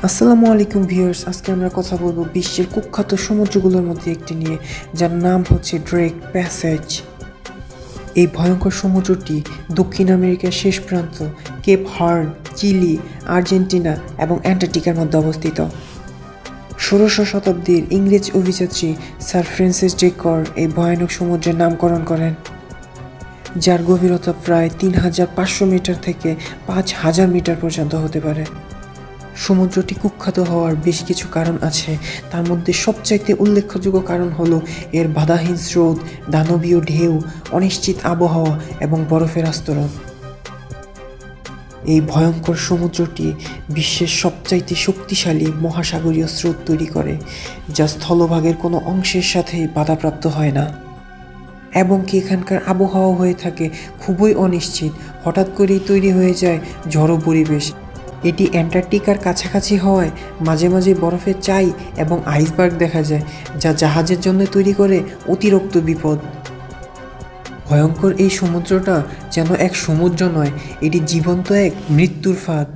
আসসালামু আলাইকুম ভিউয়ার্স, আজকে আমরা কথা বলবো বিশ্বের কুখ্যাত সমুদ্রগুলোর মধ্যে একটি নিয়ে, যার নাম হচ্ছে ড্রেক প্যাসেজ। এই ভয়ঙ্কর সমুদ্রটি দক্ষিণ আমেরিকার শেষ প্রান্ত কেপ হার্ন, চিলি, আর্জেন্টিনা এবং অ্যান্টার্কটিকার মধ্যে অবস্থিত। 16শো শতাব্দীর ইংরেজ অভিযাত্রী স্যার ফ্রান্সিস ড্রেক এই ভয়ানক সমুদ্রের নামকরণ করেন, যার গভীরতা প্রায় 3500 মিটার থেকে 5000 মিটার পর্যন্ত হতে পারে। সমুদ্রটি কুখ্যাত হওয়ার বেশ কিছু কারণ আছে, তার মধ্যে সবচাইতে উল্লেখযোগ্য কারণ হলো এর বাধাহীন স্রোত, দানবীয় ঢেউ, অনিশ্চিত আবহাওয়া এবং বরফের আস্তরণ। এই ভয়ঙ্কর সমুদ্রটি বিশ্বের সবচাইতে শক্তিশালী মহাসাগরীয় স্রোত তৈরি করে, যা স্থলভাগের কোনো অংশের সাথেই বাধাপ্রাপ্ত হয় না, এবং কি এখানকার আবহাওয়া হয়ে থাকে খুবই অনিশ্চিত। হঠাৎ করেই তৈরি হয়ে যায় ঝড়ো পরিবেশ। এটি অ্যান্টার্কটিকার কাছাকাছি হওয়ায় মাঝে মাঝে বরফের চাই এবং আইসবার্গ দেখা যায়, যা জাহাজের জন্য তৈরি করে অতিরিক্ত বিপদ। ভয়ঙ্কর এই সমুদ্রটা যেন এক সমুদ্র নয়, এটি জীবন্ত এক মৃত্যুর ফাঁদ।